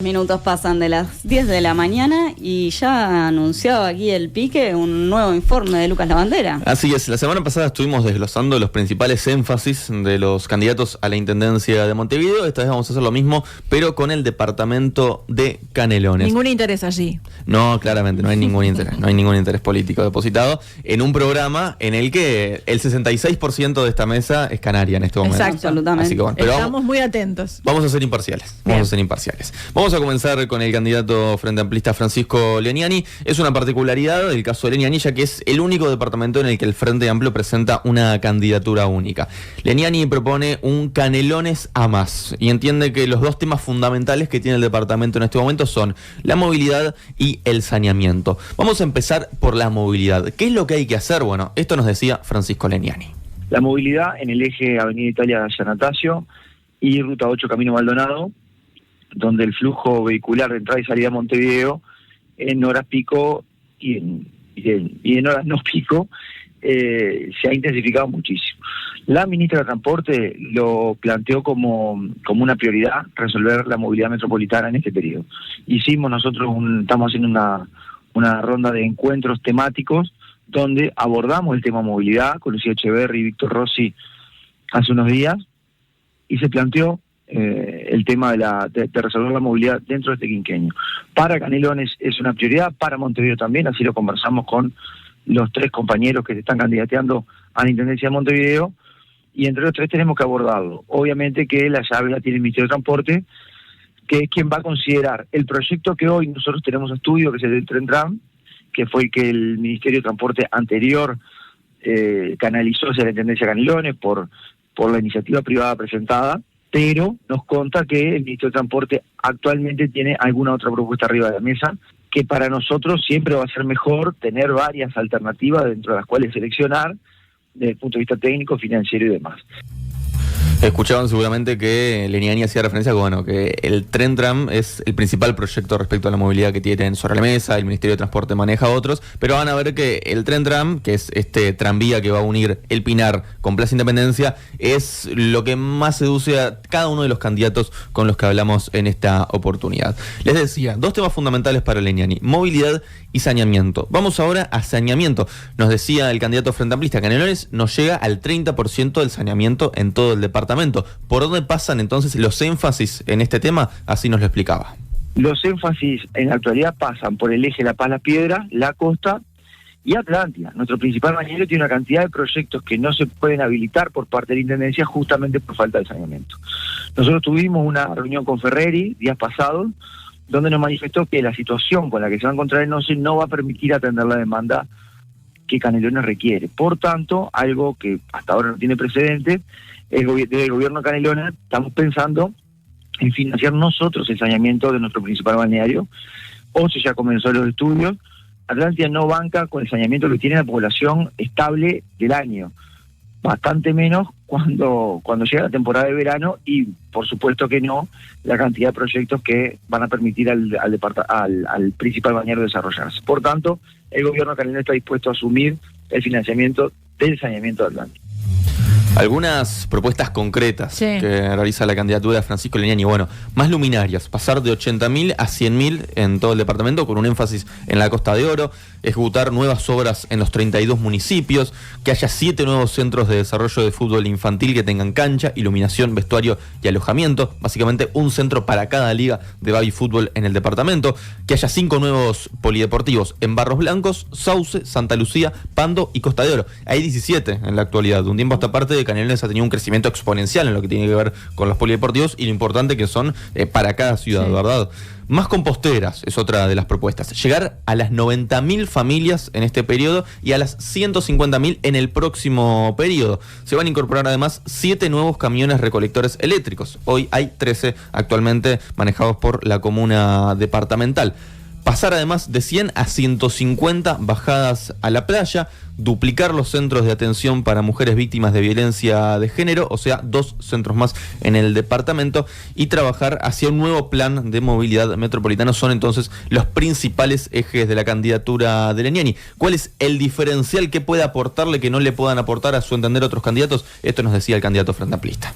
Minutos pasan de las 10 de la mañana y ya anunciaba aquí el Pique un nuevo informe de Lucas Lavandera. Así es, la semana pasada estuvimos desglosando los principales énfasis de los candidatos a la Intendencia de Montevideo. Esta vez vamos a hacer lo mismo, pero con el departamento de Canelones. Ningún interés allí. No, claramente, no hay ningún interés. No hay ningún interés político depositado en un programa en el que el 66% de esta mesa es canaria en este momento. Exacto. Absolutamente. Así que bueno, pero Estamos muy atentos. Vamos a ser imparciales. Vamos a comenzar con el candidato frente amplista Francisco Leniani. Es una particularidad del caso de Leniani, ya que es el único departamento en el que el Frente Amplio presenta una candidatura única. Leniani propone un Canelones a más y entiende que los dos temas fundamentales que tiene el departamento en este momento son la movilidad y el saneamiento. Vamos a empezar por la movilidad. ¿Qué es lo que hay que hacer? Bueno, esto nos decía Francisco Leniani. La movilidad en el eje Avenida Italia San Anastasio y Ruta 8 Camino Maldonado, donde el flujo vehicular de entrada y salida a Montevideo en horas pico y en horas no pico se ha intensificado muchísimo. La ministra de Transporte lo planteó como una prioridad resolver la movilidad metropolitana en este periodo. Estamos haciendo una ronda de encuentros temáticos donde abordamos el tema movilidad con Lucía Echeverri y Víctor Rossi hace unos días, y se planteó el tema de resolver la movilidad dentro de este quinquenio. Para Canelones es una prioridad, para Montevideo también, así lo conversamos con los tres compañeros que se están candidateando a la Intendencia de Montevideo, y entre los tres tenemos que abordarlo. Obviamente que la llave la tiene el Ministerio de Transporte, que es quien va a considerar el proyecto que hoy nosotros tenemos a estudio, que es el del Tren Tram, que fue el que el Ministerio de Transporte anterior canalizó hacia la Intendencia de Canelones por la iniciativa privada presentada, pero nos consta que el Ministerio de Transporte actualmente tiene alguna otra propuesta arriba de la mesa, que para nosotros siempre va a ser mejor tener varias alternativas dentro de las cuales seleccionar desde el punto de vista técnico, financiero y demás. Escuchaban seguramente que Leniani hacía referencia a que el Tren Tram es el principal proyecto respecto a la movilidad que tienen sobre la mesa, el Ministerio de Transporte maneja otros, pero van a ver que el Tren Tram, que es este tranvía que va a unir El Pinar con Plaza Independencia, es lo que más seduce a cada uno de los candidatos con los que hablamos en esta oportunidad. Les decía, dos temas fundamentales para Leniani: movilidad y saneamiento. Vamos ahora a saneamiento. Nos decía el candidato frente amplista, Canelones nos llega al 30% del saneamiento en todo el departamento. ¿Por dónde pasan entonces los énfasis en este tema? Así nos lo explicaba. Los énfasis en la actualidad pasan por el eje La Paz-La Piedra, La Costa y Atlántida. Nuestro principal bañero tiene una cantidad de proyectos que no se pueden habilitar por parte de la Intendencia justamente por falta de saneamiento. Nosotros tuvimos una reunión con Ferreri días pasados, donde nos manifestó que la situación con la que se va a encontrar el NOCE no va a permitir atender la demanda que Canelones requiere. Por tanto, algo que hasta ahora no tiene precedentes, desde el gobierno de Canelones estamos pensando en financiar nosotros el saneamiento de nuestro principal balneario. OCE ya comenzó los estudios. Atlántida no banca con el saneamiento que tiene la población estable del año, bastante menos cuando llega la temporada de verano, y por supuesto que no la cantidad de proyectos que van a permitir al principal balneario desarrollarse. Por tanto, el gobierno canadiense está dispuesto a asumir el financiamiento del saneamiento de Atlántida. Algunas propuestas concretas que realiza la candidatura de Francisco Leniani. Bueno, más luminarias, pasar de 80.000 a 100.000 en todo el departamento, con un énfasis en la Costa de Oro, ejecutar nuevas obras en los 32 municipios, que haya 7 nuevos centros de desarrollo de fútbol infantil que tengan cancha, iluminación, vestuario y alojamiento, básicamente un centro para cada liga de baby fútbol en el departamento, que haya 5 nuevos polideportivos en Barros Blancos, Sauce, Santa Lucía, Pando y Costa de Oro. Hay 17 en la actualidad. De un tiempo a esta parte, Canelones ha tenido un crecimiento exponencial en lo que tiene que ver con los polideportivos y lo importante que son para cada ciudad, ¿verdad? Más composteras es otra de las propuestas. Llegar a las 90.000 familias en este periodo y a las 150.000 en el próximo periodo. Se van a incorporar además 7 nuevos camiones recolectores eléctricos. Hoy hay 13 actualmente manejados por la comuna departamental. Pasar además de 100 a 150 bajadas a la playa, duplicar los centros de atención para mujeres víctimas de violencia de género, o sea, 2 centros más en el departamento, y trabajar hacia un nuevo plan de movilidad metropolitana. Son entonces los principales ejes de la candidatura de Leniani. ¿Cuál es el diferencial que puede aportarle que no le puedan aportar a su entender otros candidatos? Esto nos decía el candidato frente amplista.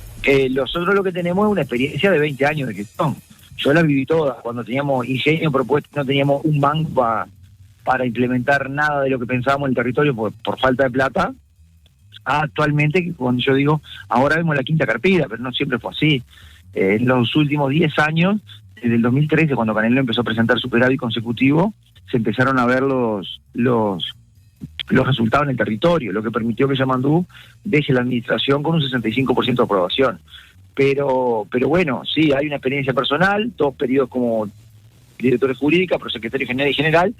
Nosotros lo que tenemos es una experiencia de 20 años de gestión. yo las viví todas, cuando teníamos ingenio, propuestas, no teníamos un banco para implementar nada de lo que pensábamos en el territorio por falta de plata. Actualmente, cuando yo digo, ahora vemos la quinta carpida, pero no siempre fue así. En los últimos 10 años, desde el 2013, cuando Canelones empezó a presentar superávit consecutivo, se empezaron a ver los resultados en el territorio, lo que permitió que Yamandú deje la administración con un 65% de aprobación. Pero bueno, sí, hay una experiencia personal, 2 periodos como director jurídica, prosecretario general y general,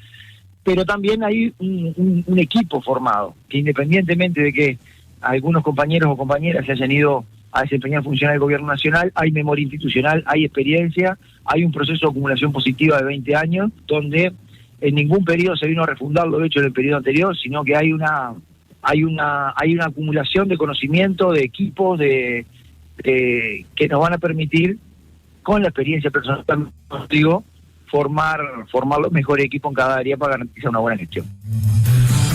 pero también hay un equipo formado, que independientemente de que algunos compañeros o compañeras se hayan ido a desempeñar funciones del gobierno nacional, hay memoria institucional, hay experiencia, hay un proceso de acumulación positiva de 20 años, donde en ningún periodo se vino a refundar lo hecho en el periodo anterior, sino que hay una acumulación de conocimiento, de equipos, que nos van a permitir, con la experiencia personal contigo, formar los mejores equipos en cada área para garantizar una buena gestión.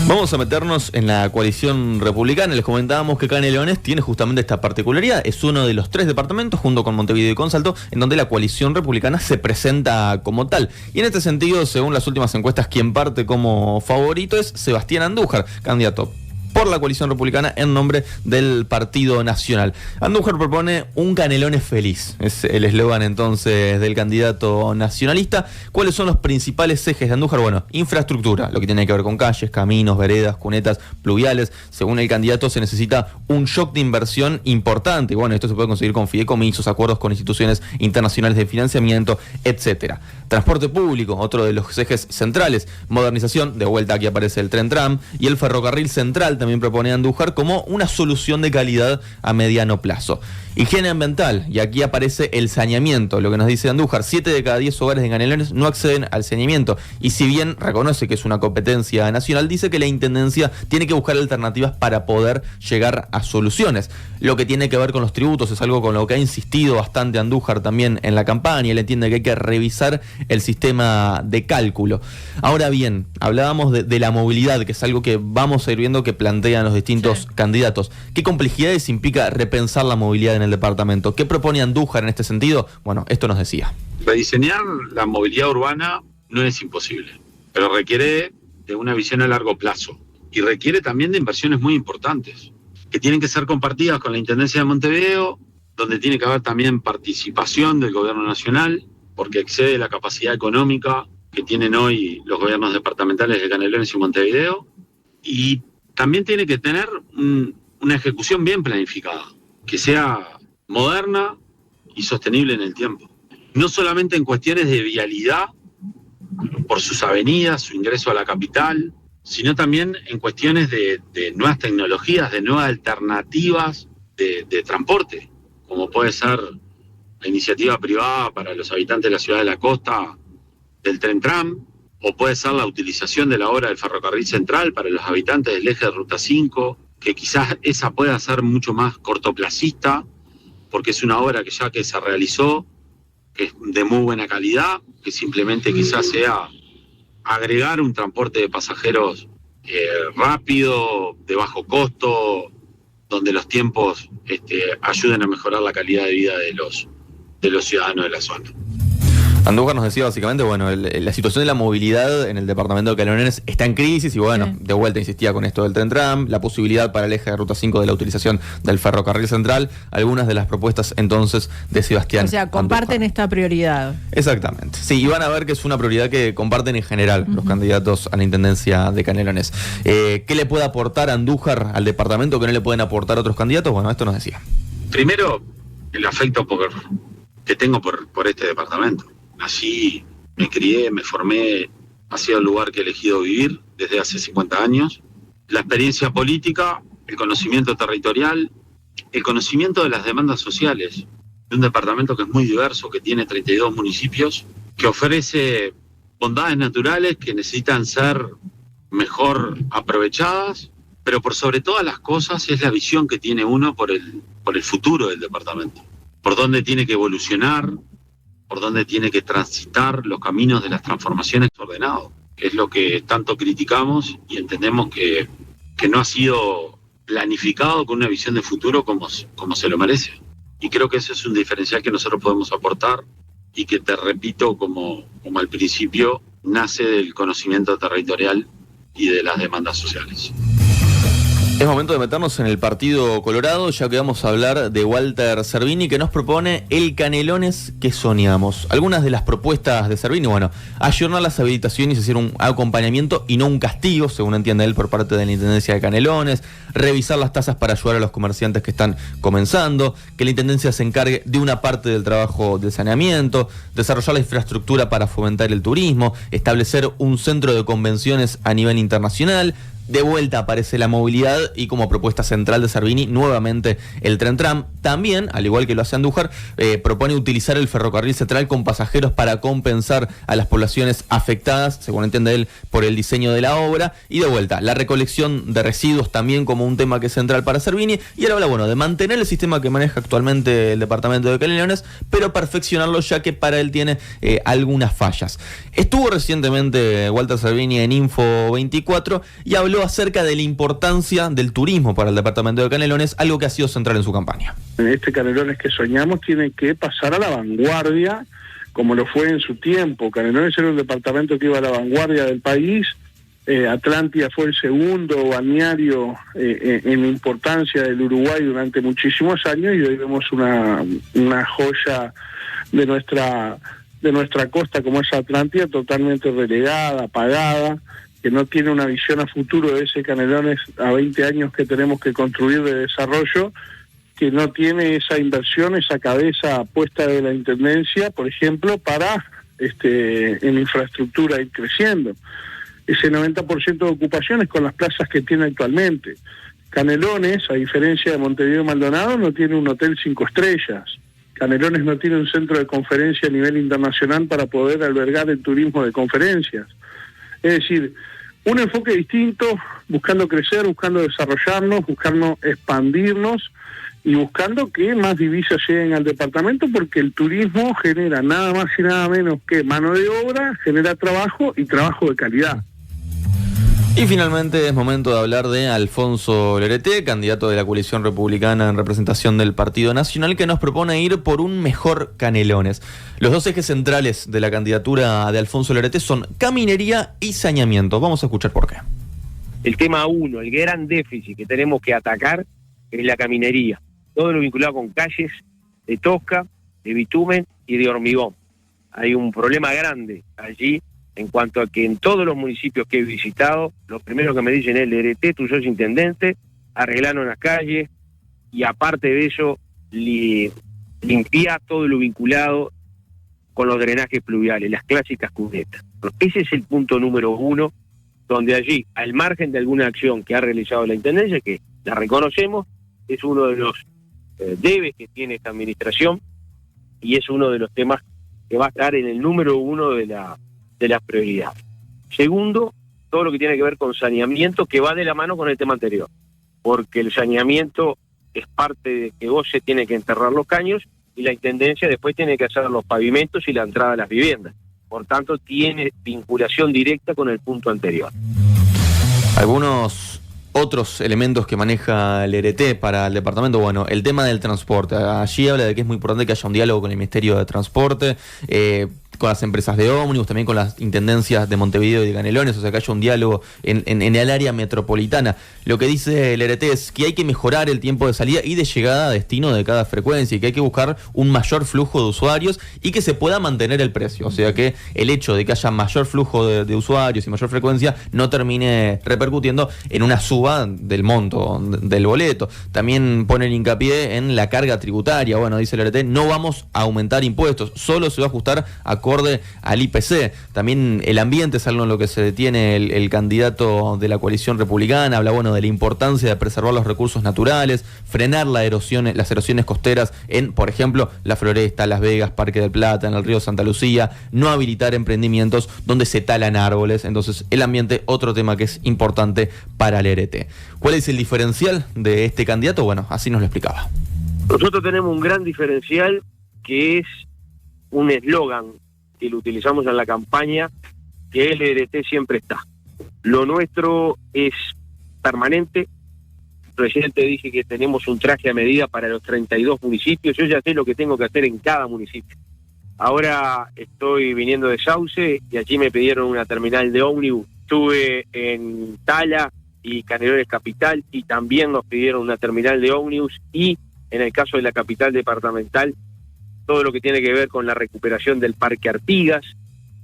Vamos a meternos en la coalición republicana. Les comentábamos que Canelones tiene justamente esta particularidad. Es uno de los 3 departamentos, junto con Montevideo y con Salto, en donde la coalición republicana se presenta como tal. Y en este sentido, según las últimas encuestas, quien parte como favorito es Sebastián Andújar, candidato por la coalición republicana en nombre del Partido Nacional. Andújar propone un Canelones feliz, es el eslogan entonces del candidato nacionalista. ¿Cuáles son los principales ejes de Andújar? Bueno, infraestructura, lo que tiene que ver con calles, caminos, veredas, cunetas, pluviales. Según el candidato se necesita un shock de inversión importante. Bueno, esto se puede conseguir con fideicomisos, acuerdos con instituciones internacionales de financiamiento, etcétera. Transporte público, otro de los ejes centrales. Modernización, de vuelta aquí aparece el tren tram, y el ferrocarril central también propone Andújar como una solución de calidad a mediano plazo. Higiene ambiental, y aquí aparece el saneamiento, lo que nos dice Andújar: 7 de cada 10 hogares de Canelones no acceden al saneamiento, y si bien reconoce que es una competencia nacional, dice que la Intendencia tiene que buscar alternativas para poder llegar a soluciones. Lo que tiene que ver con los tributos es algo con lo que ha insistido bastante Andújar también en la campaña. Él entiende que hay que revisar el sistema de cálculo. Ahora bien, hablábamos de la movilidad, que es algo que vamos a ir viendo que plantean los distintos candidatos. ¿Qué complejidades implica repensar la movilidad en el departamento? ¿Qué propone Andújar en este sentido? Bueno, esto nos decía. Rediseñar la movilidad urbana no es imposible, pero requiere de una visión a largo plazo y requiere también de inversiones muy importantes, que tienen que ser compartidas con la Intendencia de Montevideo, donde tiene que haber también participación del gobierno nacional, porque excede la capacidad económica que tienen hoy los gobiernos departamentales de Canelones y Montevideo, y también tiene que tener una ejecución bien planificada, que sea moderna y sostenible en el tiempo. No solamente en cuestiones de vialidad, por sus avenidas, su ingreso a la capital, sino también en cuestiones de nuevas tecnologías, de nuevas alternativas de transporte, como puede ser la iniciativa privada para los habitantes de la ciudad de la costa del tren tram, o puede ser la utilización de la obra del ferrocarril central para los habitantes del eje de Ruta 5, que quizás esa pueda ser mucho más cortoplacista, porque es una obra que ya que se realizó, que es de muy buena calidad, que simplemente quizás sea agregar un transporte de pasajeros rápido, de bajo costo, donde los tiempos ayuden a mejorar la calidad de vida de los ciudadanos de la zona. Andújar nos decía básicamente, bueno, la situación de la movilidad en el departamento de Canelones está en crisis y bueno, de vuelta insistía con esto del tren tram, la posibilidad para el eje de Ruta 5 de la utilización del ferrocarril central, algunas de las propuestas entonces de Sebastián. O sea, comparten Andújar esta prioridad. Exactamente, sí, y van a ver que es una prioridad que comparten en general los candidatos a la Intendencia de Canelones. ¿Qué le puede aportar Andújar al departamento que no le pueden aportar otros candidatos? Bueno, esto nos decía. Primero, el afecto que tengo por este departamento. Allí me crié, me formé, ha sido el lugar que he elegido vivir desde hace 50 años. La experiencia política, el conocimiento territorial, el conocimiento de las demandas sociales de un departamento que es muy diverso, que tiene 32 municipios, que ofrece bondades naturales que necesitan ser mejor aprovechadas, pero por sobre todas las cosas es la visión que tiene uno por el futuro del departamento, por dónde tiene que evolucionar, por dónde tiene que transitar los caminos de las transformaciones ordenadas, que es lo que tanto criticamos y entendemos que no ha sido planificado con una visión de futuro como se lo merece. Y creo que ese es un diferencial que nosotros podemos aportar y que, te repito, como al principio, nace del conocimiento territorial y de las demandas sociales. Es momento de meternos en el partido colorado, ya que vamos a hablar de Walter Cervini, que nos propone el Canelones que soñamos. Algunas de las propuestas de Cervini, bueno, ayornar las habilitaciones y hacer un acompañamiento y no un castigo, según entiende él, por parte de la Intendencia de Canelones, revisar las tasas para ayudar a los comerciantes que están comenzando, que la Intendencia se encargue de una parte del trabajo del saneamiento, desarrollar la infraestructura para fomentar el turismo, establecer un centro de convenciones a nivel internacional. De vuelta aparece la movilidad y como propuesta central de Cervini, nuevamente el tren tram. También, al igual que lo hace Andújar, propone utilizar el ferrocarril central con pasajeros para compensar a las poblaciones afectadas, según entiende él, por el diseño de la obra. Y de vuelta, la recolección de residuos también como un tema que es central para Cervini. Y él habla, bueno, de mantener el sistema que maneja actualmente el departamento de Canelones, pero perfeccionarlo ya que para él tiene algunas fallas. Estuvo recientemente Walter Cervini en Info 24 y habló acerca de la importancia del turismo para el departamento de Canelones, algo que ha sido central en su campaña. Este Canelones que soñamos tiene que pasar a la vanguardia, como lo fue en su tiempo. Canelones era un departamento que iba a la vanguardia del país. Atlántida fue el segundo balneario en importancia del Uruguay durante muchísimos años, y hoy vemos una joya de nuestra costa como es Atlántida, totalmente relegada, apagada, que no tiene una visión a futuro de ese Canelones a 20 años que tenemos que construir de desarrollo, que no tiene esa inversión, esa cabeza puesta de la Intendencia, por ejemplo, para en infraestructura ir creciendo. Ese 90% de ocupaciones con las plazas que tiene actualmente. Canelones, a diferencia de Montevideo y Maldonado, no tiene un hotel 5 estrellas. Canelones no tiene un centro de conferencia a nivel internacional para poder albergar el turismo de conferencias. Es decir, un enfoque distinto, buscando crecer, buscando desarrollarnos, buscando expandirnos y buscando que más divisas lleguen al departamento, porque el turismo genera nada más y nada menos que mano de obra, genera trabajo y trabajo de calidad. Y finalmente es momento de hablar de Alfonso Lerete, candidato de la coalición republicana en representación del Partido Nacional, que nos propone ir por un mejor Canelones. Los dos ejes centrales de la candidatura de Alfonso Lerete son caminería y saneamiento. Vamos a escuchar por qué. El tema 1, el gran déficit que tenemos que atacar es la caminería. Todo lo vinculado con calles de tosca, de bitumen y de hormigón. Hay un problema grande allí en cuanto a que en todos los municipios que he visitado, lo primero que me dicen es: Lerete, tú sos intendente, arreglaron las calles y aparte de eso, limpiar todo lo vinculado con los drenajes pluviales, las clásicas cunetas. Ese es el punto número 1, donde allí, al margen de alguna acción que ha realizado la Intendencia, que la reconocemos, es uno de los debes que tiene esta administración y es uno de los temas que va a estar en el número 1 de las prioridades. Segundo, todo lo que tiene que ver con saneamiento, que va de la mano con el tema anterior, porque el saneamiento es parte de que vos se tiene que enterrar los caños y la Intendencia después tiene que hacer los pavimentos y la entrada a las viviendas. Por tanto, tiene vinculación directa con el punto anterior. Algunos otros elementos que maneja el ERT para el departamento, bueno, el tema del transporte. Allí habla de que es muy importante que haya un diálogo con el Ministerio de Transporte, con las empresas de ómnibus, también con las intendencias de Montevideo y de Canelones, o sea que haya un diálogo en el área metropolitana. Lo que dice el ERT es que hay que mejorar el tiempo de salida y de llegada a destino de cada frecuencia y que hay que buscar un mayor flujo de usuarios y que se pueda mantener el precio, o sea que el hecho de que haya mayor flujo de usuarios y mayor frecuencia no termine repercutiendo en una suba del monto del boleto. También ponen hincapié en la carga tributaria. Bueno, dice el ERT, no vamos a aumentar impuestos, solo se va a ajustar acorde al IPC. También el ambiente es algo en lo que se detiene el candidato de la coalición republicana. Habla, bueno, de la importancia de preservar los recursos naturales, frenar las erosiones costeras en, por ejemplo, La Floresta, Las Vegas, Parque del Plata, en el río Santa Lucía, no habilitar emprendimientos donde se talan árboles. Entonces, el ambiente, otro tema que es importante para el ERT. ¿Cuál es el diferencial de este candidato? Bueno, así nos lo explicaba. Nosotros tenemos un gran diferencial que es un eslogan que lo utilizamos en la campaña, que el ERT siempre está. Lo nuestro es permanente. Recién te dije que tenemos un traje a medida para los 32 municipios. Yo ya sé lo que tengo que hacer en cada municipio. Ahora estoy viniendo de Sauce y allí me pidieron una terminal de ómnibus. Estuve en Tala y Canelones Capital y también nos pidieron una terminal de ómnibus, y en el caso de la capital departamental, todo lo que tiene que ver con la recuperación del Parque Artigas.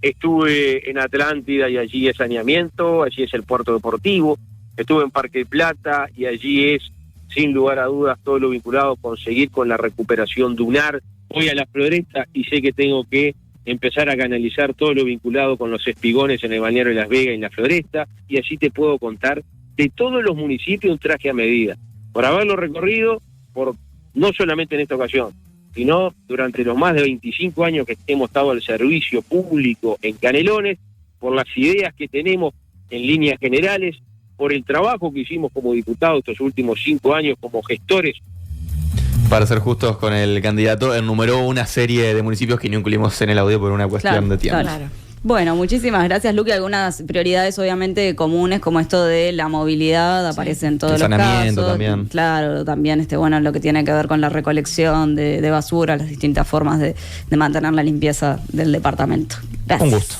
Estuve en Atlántida y allí es saneamiento, allí es el puerto deportivo. Estuve en Parque Plata y allí es, sin lugar a dudas, todo lo vinculado con seguir con la recuperación dunar. Voy a la Floresta y sé que tengo que empezar a canalizar todo lo vinculado con los espigones en el balneario de Las Vegas y en la Floresta, y allí te puedo contar de todos los municipios un traje a medida, por haberlo recorrido, por no solamente en esta ocasión, sino durante los más de 25 años que hemos estado al servicio público en Canelones, por las ideas que tenemos en líneas generales, por el trabajo que hicimos como diputados estos últimos 5 años como gestores. Para ser justos con el candidato, enumeró una serie de municipios que no incluimos en el audio por una cuestión de tiempo. Claro. Bueno, muchísimas gracias, Luque. Algunas prioridades obviamente comunes, como esto de la movilidad, aparecen en todos los casos. También. Claro, también bueno, lo que tiene que ver con la recolección de basura, las distintas formas de mantener la limpieza del departamento. Gracias. Un gusto.